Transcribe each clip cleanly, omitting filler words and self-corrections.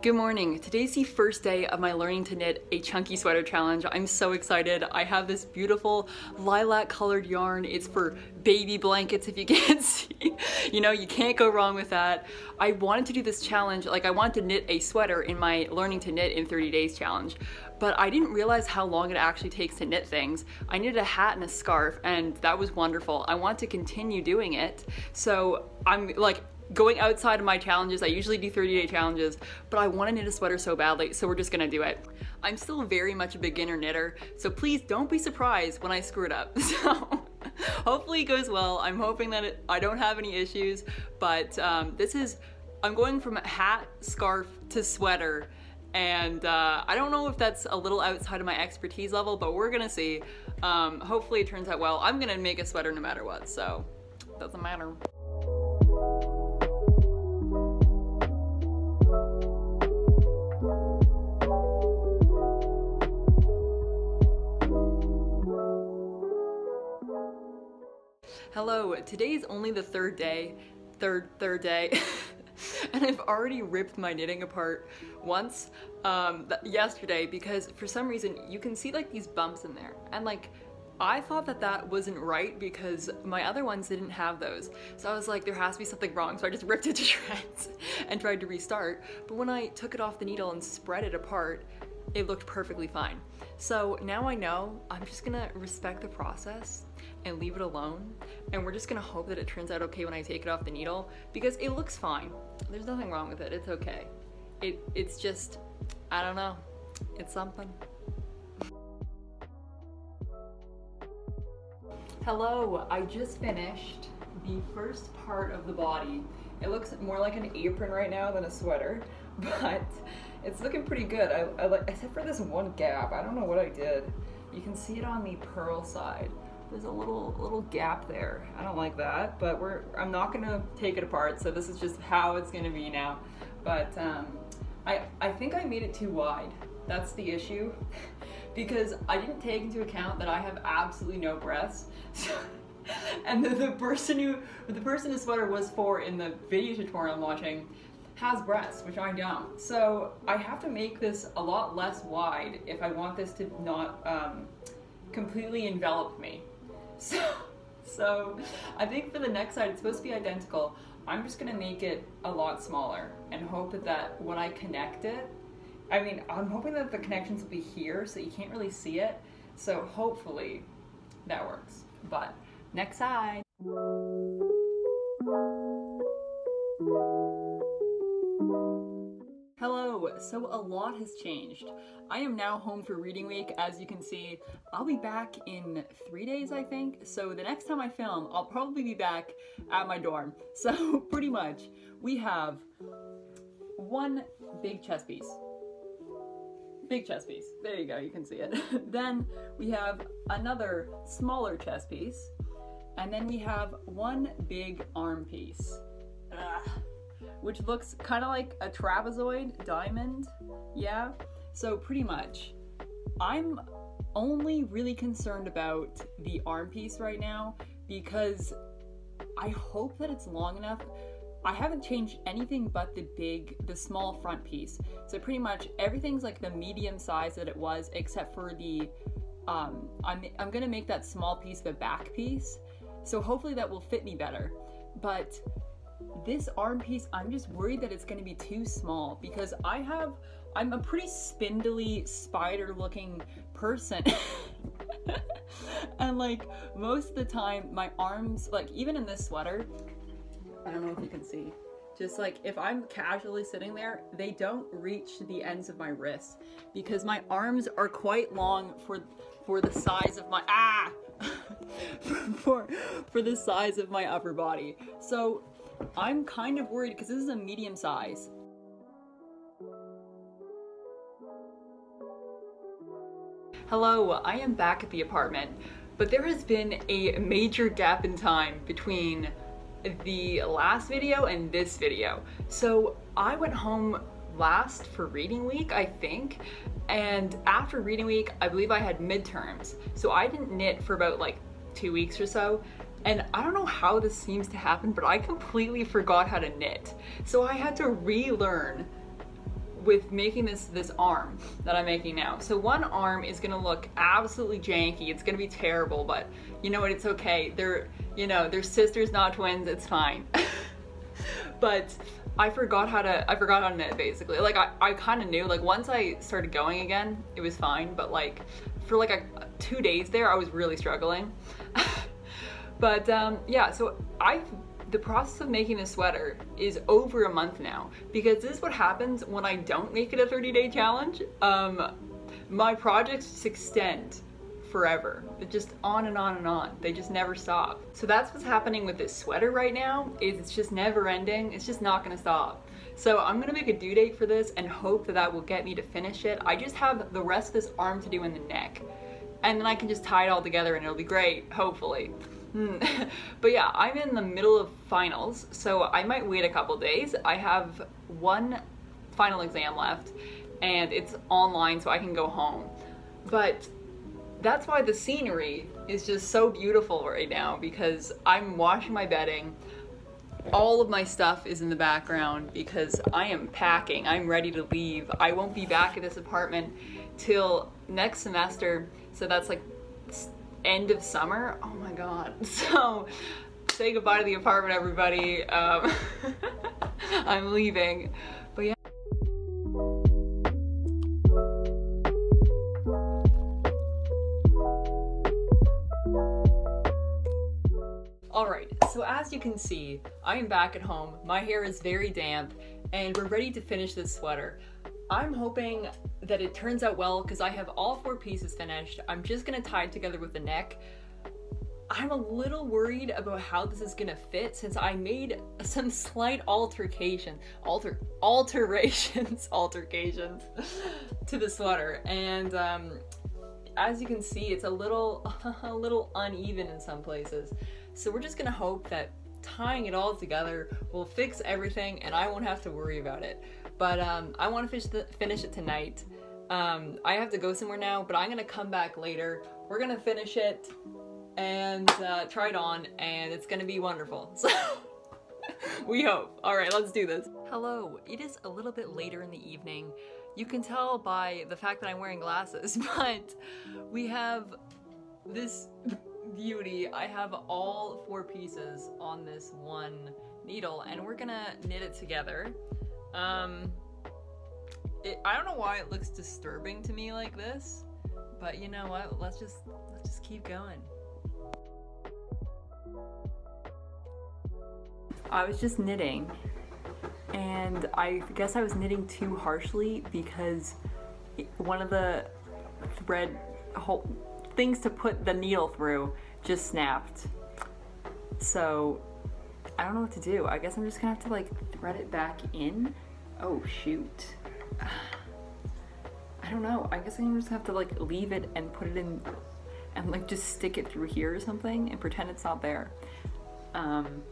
Good morning. Today's the first day of my learning to knit a chunky sweater challenge. I'm so excited. I have this beautiful lilac colored yarn. It's for baby blankets if you can't see. You know, you can't go wrong with that. I wanted to do this challenge, like I wanted to knit a sweater in my learning to knit in 30 days challenge, but I didn't realize how long it actually takes to knit things. I knitted a hat and a scarf and that was wonderful. I want to continue doing it. So I'm like, going outside of my challenges. I usually do 30-day challenges, but I want to knit a sweater so badly, so we're just gonna do it. I'm still very much a beginner knitter, so please don't be surprised when I screw it up. So hopefully it goes well. I'm hoping that I don't have any issues, but I'm going from hat, scarf to sweater, and I don't know if that's a little outside of my expertise level, but we're gonna see. Hopefully it turns out well. I'm gonna make a sweater no matter what, so it doesn't matter. Hello, today's only the third day, and I've already ripped my knitting apart once yesterday because for some reason you can see like these bumps in there, and like I thought that that wasn't right because my other ones didn't have those. So I was like, there has to be something wrong, so I just ripped it to shreds and tried to restart. But when I took it off the needle and spread it apart, it looked perfectly fine. So now I know I'm just gonna respect the process and leave it alone, and we're just gonna hope that it turns out okay when I take it off the needle, because it looks fine. There's nothing wrong with it, it's okay. It's just, I don't know, it's something. Hello, I just finished the first part of the body. It looks more like an apron right now than a sweater, but it's looking pretty good. I like, except for this one gap. I don't know what I did. You can see it on the purl side. There's a little gap there. I don't like that, but I'm not gonna take it apart, so this is just how it's gonna be now. But I think I made it too wide. That's the issue, because I didn't take into account that I have absolutely no breasts. And the person the sweater was for in the video tutorial I'm watching has breasts, which I don't. So I have to make this a lot less wide if I want this to not completely envelop me. So I think for the next side, it's supposed to be identical. I'm just gonna make it a lot smaller and hope that when I connect it, I mean, I'm hoping that the connections will be here so you can't really see it. So hopefully that works. But next side. Hello, so a lot has changed. I am now home for reading week. As you can see, I'll be back in 3 days, I think. So the next time I film, I'll probably be back at my dorm. So pretty much, we have one big chess piece. Big chess piece. There you go, you can see it. Then we have another smaller chess piece. And then we have one big arm piece. Which looks kind of like a trapezoid diamond. Yeah, so pretty much I'm only really concerned about the arm piece right now because I hope that it's long enough. I haven't changed anything but the small front piece. So pretty much everything's like the medium size that it was, except for the I'm gonna make that small piece the back piece. So hopefully that will fit me better. But this arm piece, I'm just worried that it's going to be too small because I'm a pretty spindly spider looking person. And like most of the time my arms, like even in this sweater, I don't know if you can see, just like if I'm casually sitting there, they don't reach the ends of my wrists because my arms are quite long for the size of my for the size of my upper body. So I'm kind of worried because this is a medium size. Hello, I am back at the apartment, but there has been a major gap in time between the last video and this video. So I went home last for reading week, I think, and after reading week, I believe I had midterms. So I didn't knit for about like 2 weeks or so. And I don't know how this seems to happen, but I completely forgot how to knit. So I had to relearn with making this arm that I'm making now. So one arm is gonna look absolutely janky. It's gonna be terrible, but you know what? It's okay. They're sisters, not twins. It's fine. But I forgot how to knit, basically. Like I kind of knew, like once I started going again, it was fine. But like for like 2 days there, I was really struggling. But yeah, so the process of making this sweater is over a month now, because this is what happens when I don't make it a 30-day challenge. My projects just extend forever. It's just on and on and on. They just never stop. So that's what's happening with this sweater right now, is it's just never ending. It's just not gonna stop. So I'm gonna make a due date for this and hope that that will get me to finish it. I just have the rest of this arm to do in the neck, and then I can just tie it all together and it'll be great, hopefully. But yeah, I'm in the middle of finals, so I might wait a couple days. I have one final exam left and it's online, so I can go home. But that's why the scenery is just so beautiful right now, because I'm washing my bedding. All of my stuff is in the background because I am packing. I'm ready to leave. I won't be back at this apartment till next semester, so that's like end of summer. Oh my god. So say goodbye to the apartment, everybody. I'm leaving. But yeah. Alright, so as you can see, I am back at home. My hair is very damp and we're ready to finish this sweater. I'm hoping that it turns out well because I have all 4 pieces finished. I'm just gonna tie it together with the neck. I'm a little worried about how this is gonna fit since I made some slight alterations to the sweater, and as you can see, it's a little uneven in some places. So we're just gonna hope that tying it all together will fix everything and I won't have to worry about it. But I want to finish it tonight. I have to go somewhere now, but I'm gonna come back later. We're gonna finish it and try it on, and it's gonna be wonderful. So we hope. All right, let's do this. Hello, it is a little bit later in the evening. You can tell by the fact that I'm wearing glasses, but we have this beauty. I have all 4 pieces on this one needle, and we're gonna knit it together. I don't know why it looks disturbing to me like this, but you know what? Let's just keep going. I was just knitting, and I guess I was knitting too harshly because one of the thread things to put the needle through just snapped. So I don't know what to do. I guess I'm just gonna have to like thread it back in. Oh shoot. I don't know. I guess I'm just have to like leave it and put it in and like just stick it through here or something and pretend it's not there. You can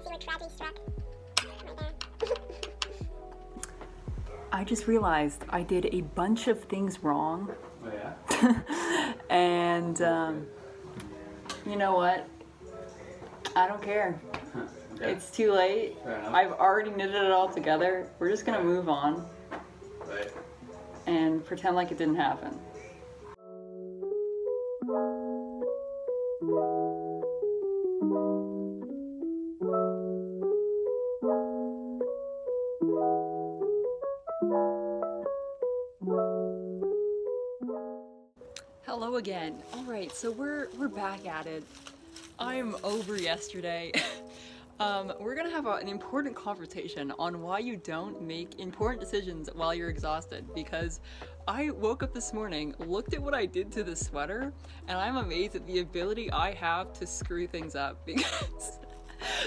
see where tragedy struck. Right there. I just realized I did a bunch of things wrong. Oh yeah? And you know what? I don't care. Okay. It's too late. I've already knitted it all together. We're just gonna move on. Right. And pretend like it didn't happen. Hello again. All right, so we're back at it. I'm over yesterday. We're gonna have an important conversation on why you don't make important decisions while you're exhausted, because I woke up this morning, looked at what I did to the sweater, and I'm amazed at the ability I have to screw things up, because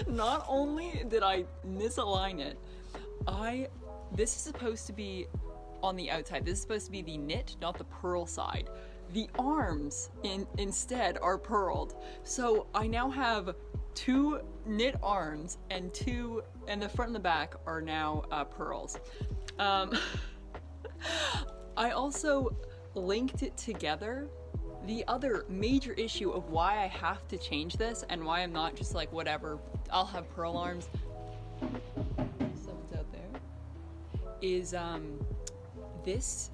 not only did I misalign it, this is supposed to be on the outside. This is supposed to be the knit, not the purl side. The arms instead are purled. So I now have 2 knit arms and the front and the back are now purls. I also linked it together. The other major issue of why I have to change this and why I'm not just like, whatever, I'll have purl arms. Someone's out there. is this.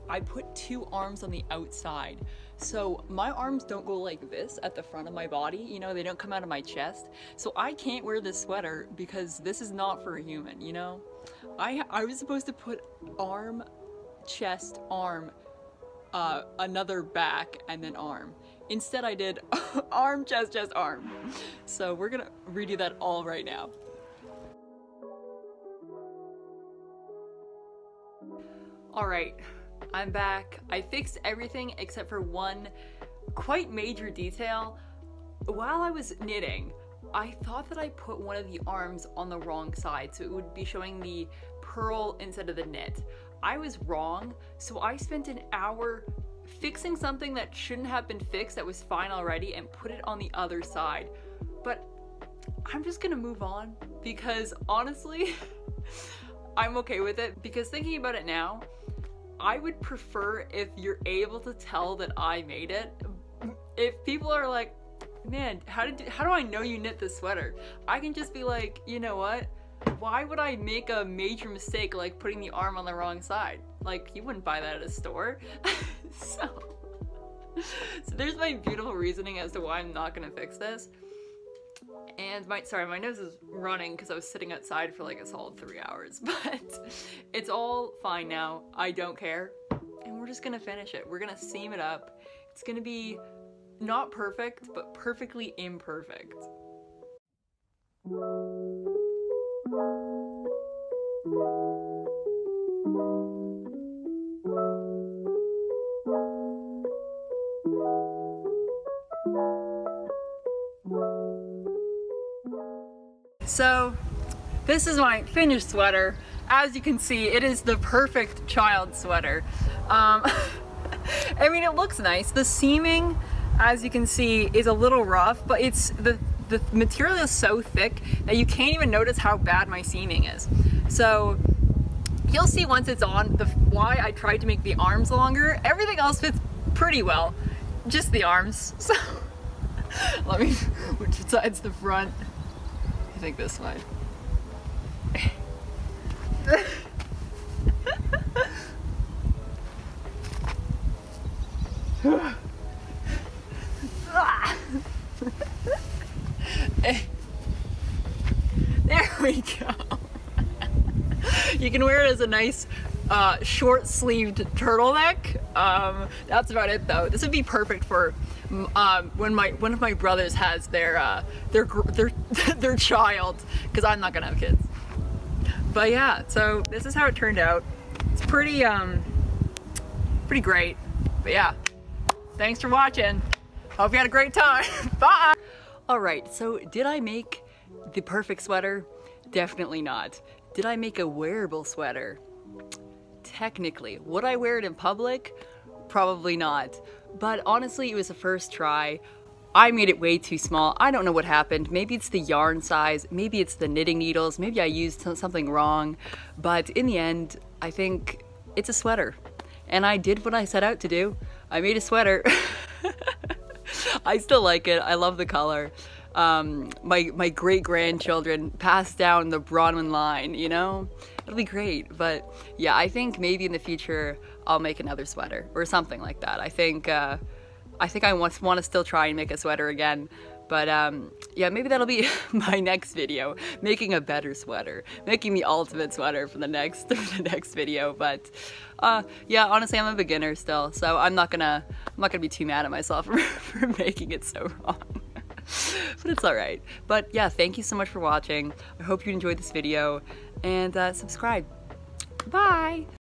I put 2 arms on the outside. So my arms don't go like this at the front of my body, you know, they don't come out of my chest. So I can't wear this sweater because this is not for a human, you know? I was supposed to put arm, chest, arm, another back, and then arm. Instead I did arm, chest, chest, arm. So we're gonna redo that all right now. All right. I'm back. I fixed everything except for one quite major detail. While I was knitting, I thought that I put one of the arms on the wrong side, so it would be showing the purl instead of the knit. I was wrong, so I spent an hour fixing something that shouldn't have been fixed, that was fine already, and put it on the other side. But I'm just gonna move on because honestly, I'm okay with it, because thinking about it now, I would prefer if you're able to tell that I made it. If people are like, man, how do I know you knit this sweater? I can just be like, you know what? Why would I make a major mistake like putting the arm on the wrong side? Like, you wouldn't buy that at a store. So there's my beautiful reasoning as to why I'm not gonna fix this. And my nose is running because I was sitting outside for like a solid 3 hours, but it's all fine now. I don't care. And we're just gonna finish it. We're gonna seam it up. It's gonna be not perfect, but perfectly imperfect. So this is my finished sweater. As you can see, it is the perfect child sweater. I mean, it looks nice. The seaming, as you can see, is a little rough, but it's the material is so thick that you can't even notice how bad my seaming is. So you'll see once it's on why I tried to make the arms longer. Everything else fits pretty well, just the arms. So let me, which side's the front? I think this way. There we go. You can wear it as a nice short-sleeved turtleneck. That's about it though. This would be perfect for when one of my brothers has their child, because I'm not gonna have kids. But yeah, so this is how it turned out. It's pretty great. But yeah, thanks for watching. Hope you had a great time. Bye. All right, so did I make the perfect sweater? Definitely not. Did I make a wearable sweater? Technically. Would I wear it in public? Probably not. But honestly, it was a first try. I made it way too small. I don't know what happened. Maybe it's the yarn size, maybe it's the knitting needles, maybe I used something wrong. But in the end, I think it's a sweater. And I did what I set out to do. I made a sweater. I still like it. I love the color. My great-grandchildren passed down the Bronwyn line, you know? It'll be great. But yeah, I think maybe in the future I'll make another sweater or something like that. I think I want to still try and make a sweater again. But yeah, maybe that'll be my next video, making a better sweater, making the ultimate sweater for the next video. But yeah, honestly, I'm a beginner still, so I'm not gonna be too mad at myself for making it so wrong. But it's all right. But yeah, thank you so much for watching. I hope you enjoyed this video, and subscribe. Bye.